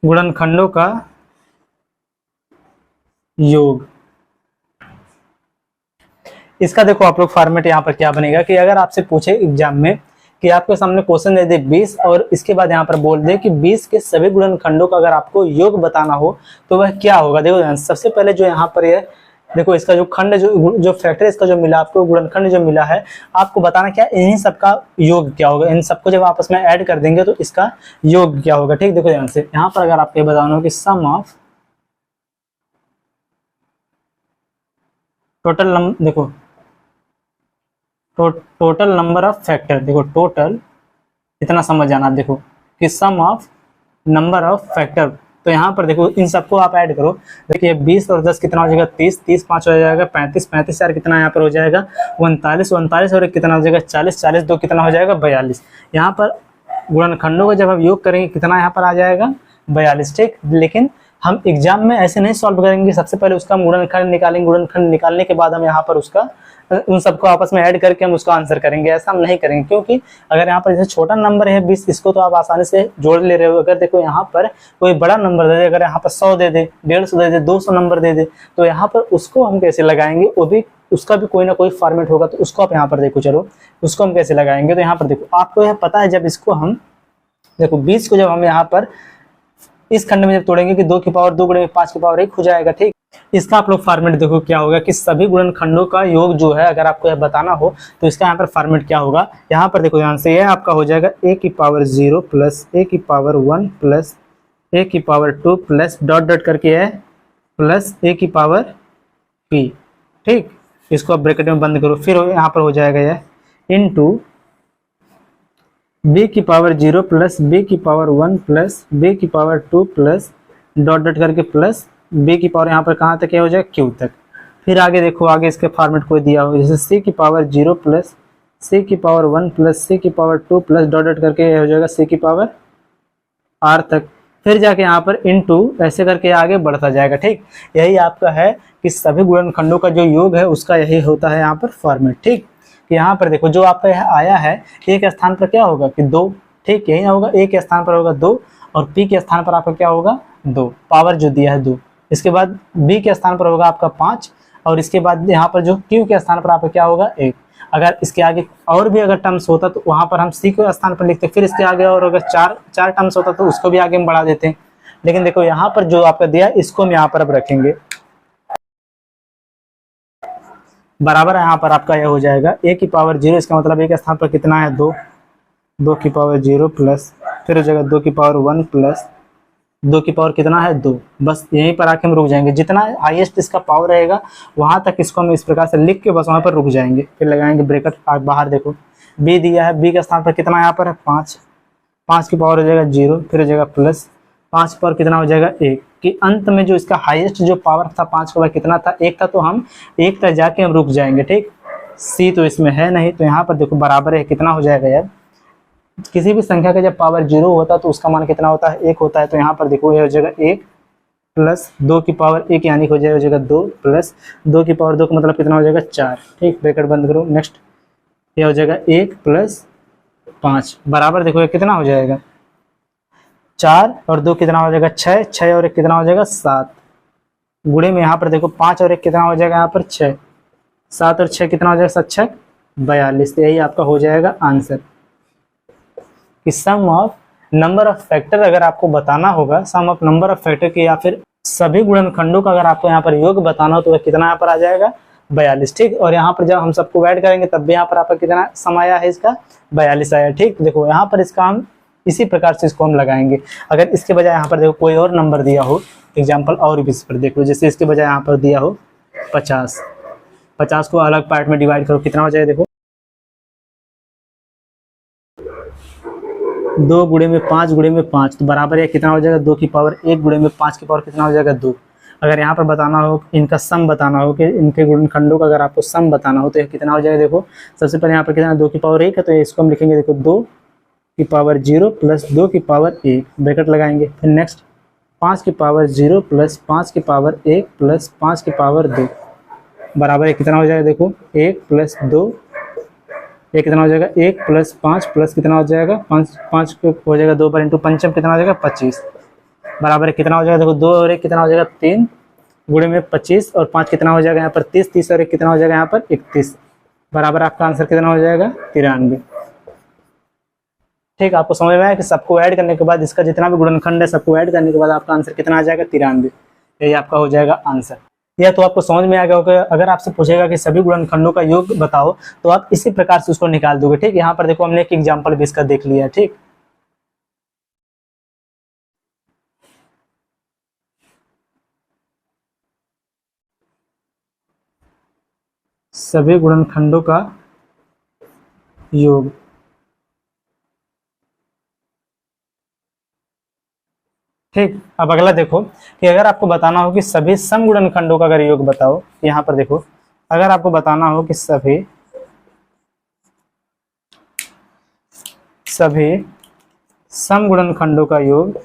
गुणनखंडों का योग। इसका देखो आप लोग फॉर्मेट यहाँ पर क्या बनेगा कि अगर आपसे पूछे एग्जाम में कि आपके सामने क्वेश्चन दे दे 20 और इसके बाद यहाँ पर बोल दे कि 20 के सभी गुणनखंडों का अगर आपको योग बताना हो तो वह क्या होगा। देखो सबसे पहले जो यहाँ पर ये देखो इसका जो खंड जो फैक्टर इसका जो मिला आपको, गुणनखंड जो मिला है, आपको बताना क्या इन्हीं सबका योग क्या होगा। इन सबको जब आपस में ऐड कर देंगे तो इसका योग क्या होगा, ठीक। देखो ध्यान से, यहाँ पर अगर आपको बताना हो कि सम ऑफ टोटल देखो टोटल नंबर ऑफ फैक्टर, देखो टोटल इतना समझ जाना, देखो कि सम ऑफ नंबर ऑफ फैक्टर, तो यहाँ पर देखो इन सबको आप ऐड करो। देखिए 20 और 10 कितना हो जाएगा 30, 30 5 हो जाएगा 35, 35 4 कितना यहाँ पर हो जाएगा 39, 39 और 1 कितना हो जाएगा 40, 40 2 कितना हो जाएगा 42। यहाँ पर गुणनखंडों का जब हम योग करेंगे कितना यहाँ पर आ जाएगा 42, ठीक। लेकिन हम एग्जाम में ऐसे नहीं सॉल्व करेंगे, सबसे पहले उसका हम गुणनखंड निकालेंगे, गुणनखंड निकालने के बाद हम यहाँ पर उसका उन सबको आपस में ऐड करके हम उसका आंसर करेंगे। ऐसा हम नहीं करेंगे, क्योंकि अगर यहाँ पर जैसे छोटा नंबर है 20, इसको तो आप आसानी से जोड़ ले रहे हो। अगर देखो यहाँ पर कोई बड़ा नंबर दे दे, अगर यहाँ पर 100 दे दे, 150 दे दे, 200 नंबर दे दे, तो यहाँ पर उसको हम कैसे लगाएंगे, वो भी उसका भी कोई ना कोई फॉर्मेट होगा। तो उसको आप यहाँ पर देखो, चलो उसको हम कैसे लगाएंगे। तो यहाँ पर देखो, आपको यह पता है, जब इसको हम देखो 20 को जब हम यहाँ पर इस खंड में जब तोड़ेंगे कि 2 की पावर 2 गुणे 5 की पावर 1 हो जाएगा। ठीक, इसका आप लोग फॉर्मेट देखो क्या होगा कि सभी गुणनखंडों का योग जो है, अगर आपको यह बताना हो तो इसका यहाँ पर फॉर्मेट क्या होगा। यहाँ पर देखो ध्यान से, यह आपका हो जाएगा a की पावर 0 प्लस a की पावर 1 प्लस a की पावर 2 प्लस डॉट डॉट करके है प्लस a की पावर p। ठीक, इसको आप ब्रैकेट में बंद करो, फिर यहाँ पर हो जाएगा यह इनटू b की पावर 0 प्लस b की पावर 1 प्लस b की पावर 2 प्लस डॉट डॉट करके प्लस b की पावर यहाँ पर कहाँ तक हो जाएगा, q तक। फिर आगे देखो, आगे इसके फॉर्मेट कोई दिया हो, जैसे c की पावर 0 प्लस c की पावर 1 प्लस c की पावर 2 प्लस डॉट डॉट करके हो जाएगा c की पावर r तक। फिर जाके यहाँ पर इनटू ऐसे करके आगे बढ़ता जाएगा। ठीक, यही आपका है कि सभी गुणनखंडों का जो योग है उसका यही होता है यहाँ पर फॉर्मेट। ठीक, कि यहाँ पर देखो जो आपका यह आया है, ए के स्थान पर क्या होगा कि 2। ठीक, यही होगा, ए के स्थान पर होगा 2 और पी के स्थान पर आपका क्या होगा 2, पावर जो दिया है 2। इसके बाद बी के स्थान पर होगा आपका 5 और इसके बाद यहाँ पर जो क्यू के स्थान पर आपका क्या होगा 1। अगर इसके आगे और भी अगर टर्म्स होता तो वहाँ पर हम सी के स्थान पर लिखते, फिर इसके आगे और अगर चार टर्म्स होता तो उसको भी आगे हम बढ़ा देते हैं। लेकिन देखो यहाँ पर जो आपका दिया है इसको हम यहाँ पर अब रखेंगे बराबर। यहाँ पर आपका यह हो जाएगा a की पावर 0, इसका मतलब a के स्थान पर कितना है 2, 2 की पावर 0 प्लस फिर हो जाएगा 2 की पावर 1 प्लस 2 की पावर कितना है 2। बस यहीं पर आके हम रुक जाएंगे, जितना हाईएस्ट इसका पावर रहेगा वहां तक इसको हम इस प्रकार से लिख के बस वहां पर रुक जाएंगे। फिर लगाएंगे ब्रैकेट, बाहर देखो b दिया है, b के स्थान पर कितना यहाँ पर है 5, 5 की पावर हो जाएगा 0, फिर हो जाएगा प्लस 5 पर कितना हो जाएगा 1, कि अंत में जो इसका हाईएस्ट जो पावर था 5 का वह कितना था 1 था, तो हम 1 तक जाके हम रुक जाएंगे। ठीक, सी तो इसमें है नहीं, तो यहाँ पर देखो बराबर है, कितना हो जाएगा यार, किसी भी संख्या का जब पावर 0 होता है तो उसका मान कितना होता है 1 होता है। तो यहाँ पर देखो ये हो जाएगा 1 प्लस 2 की पावर 1 यानी हो जाएगा 2 प्लस 2 की पावर 2 का मतलब कितना हो जाएगा 4। ठीक, ब्रैकेट बंद करो, नेक्स्ट ये हो जाएगा 1 प्लस 5 बराबर देखो ये कितना हो जाएगा 4 और 2 कितना हो जाएगा 6, 6 और 1 कितना हो जाएगा 7, गुणे में यहाँ पर देखो 5 और 1 कितना हो जाएगा यहाँ पर 6, 7 और 6 कितना हो जाएगा 7 6 42। यही आपका हो जाएगा आंसर कि सम ऑफ नंबर ऑफ फैक्टर अगर आपको बताना होगा, सम ऑफ नंबर ऑफ फैक्टर के या फिर सभी गुणनखंडों का अगर आपको यहाँ पर योग बताना हो तो वह कितना यहाँ पर आ जाएगा 42। ठीक, और यहाँ पर जब हम सबको ऐड करेंगे तब भी यहाँ पर आपका कितना सम आया है इसका 42 आया। ठीक, देखो यहाँ पर इसका हम इसी प्रकार से इसको हम लगाएंगे। अगर इसके बजाय यहाँ पर देखो कोई और नंबर दिया हो, एग्जाम्पल और भी इस पर देख लो, जैसे इसके बजाय यहाँ पर दिया हो 50, 50 को अलग पार्ट में डिवाइड करो, कितना हो जाएगा देखो 2 गुणे में 5 गुणे में 5 तो बराबर है कितना हो जाएगा 2 की पावर 1 गुणे में 5 की पावर कितना हो जाएगा 2। अगर यहाँ पर बताना हो इनका सम बताना हो कि इनके गुणनखंडों का अगर आपको सम बताना हो तो ये कितना हो जाएगा देखो, सबसे पहले यहाँ पर कितना 2 की पावर 1 है तो इसको हम लिखेंगे देखो 2 की पावर 0 प्लस 2 की पावर 1 ब्रैकेट लगाएंगे। फिर नेक्स्ट 5 की पावर 0 प्लस 5 की पावर 1 प्लस 5 की पावर 2 बराबर है कितना हो जाएगा देखो 1 प्लस 2, ये कितना हो जाएगा 1 प्लस 5 प्लस कितना हो जाएगा 5 को हो जाएगा 2 पर इंटू पंचम कितना हो जाएगा 25 बराबर है कितना हो जाएगा देखो 2 और 1 कितना हो जाएगा 3 गुणे में 25 और 5 कितना हो जाएगा यहाँ पर 30, 30 और 1 कितना हो जाएगा यहाँ पर 31 बराबर आपका आंसर कितना हो जाएगा 93। ठीक, आपको समझ में आया कि सबको ऐड करने के बाद इसका जितना भी गुणनखंड है सबको ऐड करने के बाद आपका आंसर कितना आ जाएगा 93। यही आपका हो जाएगा आंसर। यह तो आपको समझ में आ गया होगा। अगर आपसे पूछेगा कि सभी गुणनखंडों का योग बताओ तो आप इसी प्रकार से उसको निकाल दोगे। ठीक, यहाँ पर देखो हमने एक एग्जांपल भी इसका देख लिया। ठीक, सभी गुणनखंडों का योग। ठीक, अब अगला देखो कि अगर आपको बताना हो कि सभी सम गुणनखंडों का अगर योग बताओ, यहाँ पर देखो अगर आपको बताना हो कि सभी सम गुणनखंडों का योग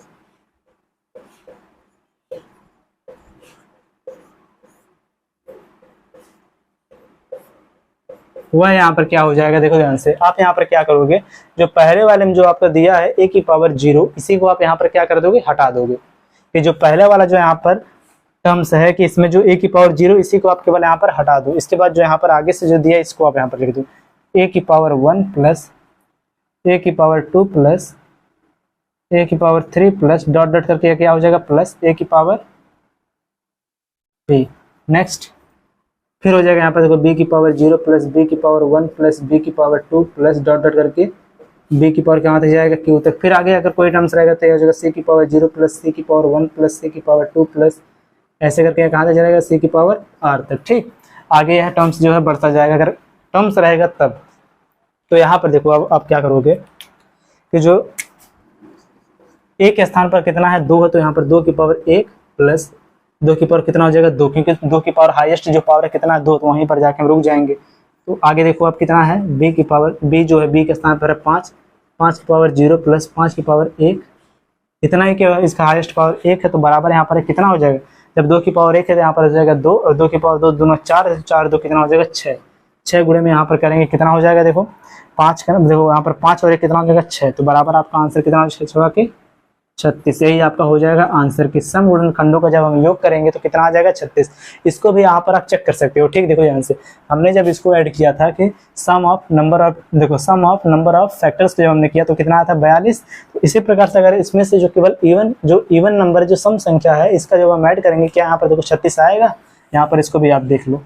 वह यहाँ पर क्या हो जाएगा, देखो ध्यान से। आप यहाँ पर क्या करोगे, जो पहले वाले में जो आपका दिया है a की पावर 0, इसी को आप यहाँ पर क्या कर दोगे, हटा दोगे। कि जो पहले वाला जो यहाँ पर टर्म्स है कि इसमें जो a की पावर 0, इसी को आप केवल यहाँ पर हटा दो। इसके बाद जो यहाँ पर आगे से जो दिया है इसको आप यहाँ पर लिख दो, a की पावर 1 प्लस a की पावर 2 प्लस a की पावर 3 प्लस डॉट डॉट करके क्या हो जाएगा, प्लस a की पावर b। नेक्स्ट फिर हो जाएगा यहाँ पर देखो b की पावर 0 प्लस b की पावर 1 प्लस b की पावर 2 प्लस डॉट डॉट करके b की पावर कहाँ तक जाएगा, q तक। फिर आगे अगर कोई टर्म्स रहेगा तो ये हो जाएगा c की पावर 0 प्लस c की पावर 1 प्लस c की पावर 2 प्लस ऐसे करके कहाँ तक जाएगा, c की पावर r तक। ठीक, आगे यह टर्म्स जो है बढ़ता जाएगा, अगर टर्म्स रहेगा तब। तो यहाँ पर देखो अब आप क्या करोगे कि जो एक स्थान पर कितना है, 2 है, तो यहाँ पर 2 की पावर 1 प्लस 2 की पावर कितना हो जाएगा, 2, क्योंकि 2 की पावर हाईएस्ट जो पावर है कितना है, 2, तो वहीं पर जाके हम रुक जाएंगे। तो आगे देखो अब कितना है, b की पावर, b जो है b के स्थान पर है 5, 5 की पावर 0 प्लस 5 की पावर 1, इतना ही कि इसका हाईएस्ट पावर 1 है, तो बराबर यहाँ पर कितना हो जाएगा, जब 2 की पावर 1 है तो यहाँ पर हो जाएगा 2, और 2 की पावर 2 दोनों 4 है, 4 2 कितना हो जाएगा 6, 6 गुणे में यहाँ पर करेंगे कितना हो जाएगा, देखो 5 का, देखो यहाँ पर 5 और 1 कितना हो जाएगा 6, तो बराबर आपका आंसर कितना हो जाएगा, 36। यही आपका हो जाएगा आंसर कि सम गुणनखंडों का जब हम योग करेंगे तो कितना आ जाएगा, 36। इसको भी यहाँ पर आप चेक कर सकते हो। ठीक, देखो यहाँ से हमने जब इसको ऐड किया था कि सम ऑफ नंबर ऑफ, देखो sum of number of factors को जब हमने किया तो कितना आया था, 42। तो इसी प्रकार से अगर इसमें से जो केवल इवन नंबर जो सम संख्या है इसका जब हम ऐड करेंगे, क्या यहाँ पर देखो 36 आएगा। यहाँ पर इसको भी आप देख लो,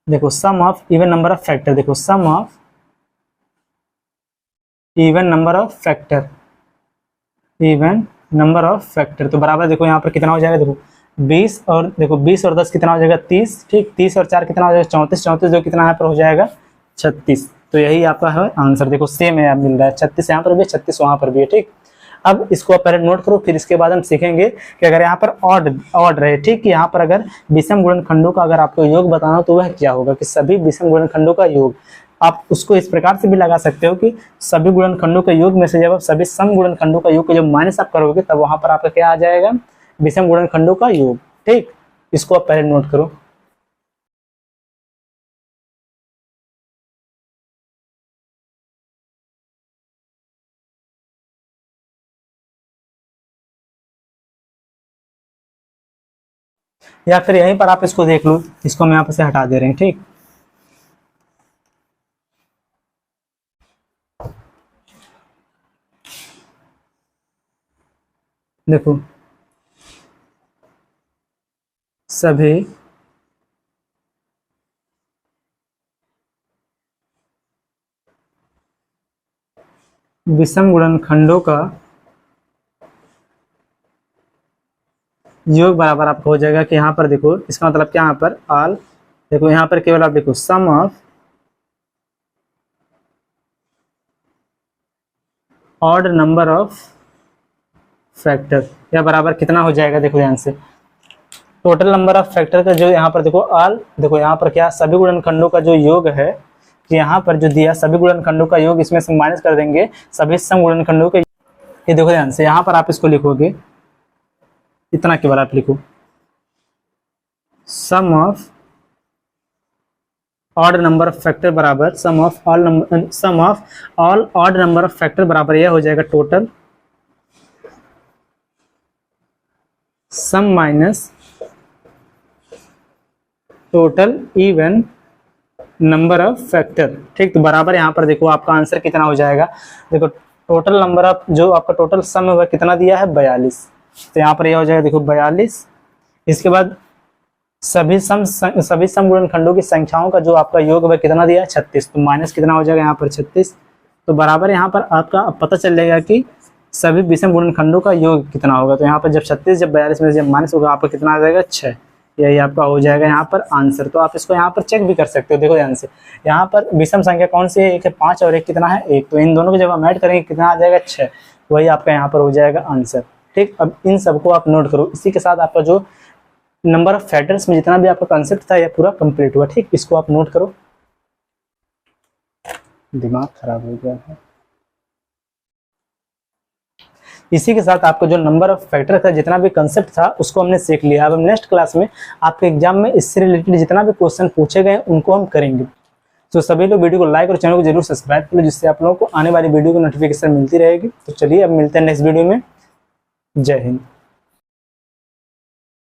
देखो sum of even number of factor, देखो sum of even number of factor, even number of factor, तो बराबर देखो यहाँ पर कितना हो जाएगा, देखो 20 और देखो 20 और 10 कितना हो जाएगा, 30। ठीक, 30 और 4 कितना हो जाएगा, 34, 34 जो कितना यहाँ पर हो जाएगा 36। तो यही आपका है आंसर, देखो सेम है, मिल रहा है 36 यहाँ पर भी, 36 वहाँ पर भी है। ठीक, अब इसको आप पहले नोट करो, फिर इसके बाद हम सीखेंगे कि अगर यहाँ पर ऑड रहे, ठीक, कि यहाँ पर अगर विषम गुणनखंडों का अगर आपको योग बताना हो तो वह क्या होगा, कि सभी विषम गुणनखंडों का योग। आप उसको इस प्रकार से भी लगा सकते हो कि सभी गुणनखंडों के योग में से जब आप सभी सम गुणनखंडों का योग को जब माइनस आप करोगे तब वहां पर आपका क्या आ जाएगा, विषम गुणनखंडों का योग। ठीक, इसको आप पहले नोट करो। या फिर यहीं पर आप इसको देख लो, इसको हम यहाँ पर से हटा दे रहे हैं। ठीक, देखो सभी विषम गुणनखंडों का योग बराबर आपको हो जाएगा कि यहाँ पर देखो इसका मतलब क्या, यहाँ पर ऑल, देखो यहाँ पर केवल आप देखो sum of odd number of factor, या बराबर कितना हो जाएगा, देखो ध्यान से टोटल नंबर ऑफ फैक्टर का जो यहाँ पर देखो ऑल, देखो यहाँ पर क्या सभी गुणनखंडों का जो योग है, कि यहाँ पर जो दिया सभी गुणनखंडों का योग, इसमें से माइनस कर देंगे सभी सम गुणनखंडों के। ये देखो ध्यान से यहाँ पर आप इसको लिखोगे, इतना केवल आप लिखो sum of odd number of factor बराबर sum of all odd number of factor बराबर यह हो जाएगा total sum minus total even number of factor. ठीक, तो बराबर यहाँ पर देखो आपका आंसर कितना हो जाएगा, देखो टोटल नंबर ऑफ जो आपका टोटल सम है वह कितना दिया है, 42। तो यहाँ पर यह हो जाएगा देखो 42। इसके बाद सभी सम गुणनखंडों की संख्याओं का जो आपका योग वह कितना दिया है, 36। तो माइनस कितना हो जाएगा यहाँ पर 36। तो बराबर यहाँ पर आपका पता चल जाएगा कि सभी विषम गुणनखंडों का योग कितना होगा। तो यहाँ पर जब 36 जब 42 में जब माइनस होगा आपका कितना आ जाएगा, 6। यही आपका हो जाएगा यहाँ पर आंसर। तो आप इसको यहाँ पर चेक भी कर सकते हो। देखो ध्यान से यहाँ पर विषम संख्या कौन सी है, एक है 5 और एक कितना है 1। तो इन दोनों को जब हम ऐड करेंगे कितना आ जाएगा, 6। वही आपका यहाँ पर हो जाएगा आंसर। ठीक, अब इन सबको आप नोट करो। इसी के साथ आपका जो नंबर ऑफ फैक्टर्स में जितना भी आपका कंसेप्ट था यह पूरा कंप्लीट हुआ। ठीक, इसको आप नोट करो। दिमाग खराब हो गया है। इसी के साथ आपका जो नंबर ऑफ फैक्टर का जितना भी कंसेप्ट था उसको हमने सीख लिया। अब हम नेक्स्ट क्लास में आपके एग्जाम में इससे रिलेटेड जितना भी क्वेश्चन पूछे गए उनको हम करेंगे। तो सभी लोग वीडियो को लाइक और चैनल को जरूर सब्सक्राइब करें, जिससे आप लोगों को आने वाली वीडियो की नोटिफिकेशन मिलती रहेगी। तो चलिए अब मिलते हैं नेक्स्ट वीडियो में। जय हिंद।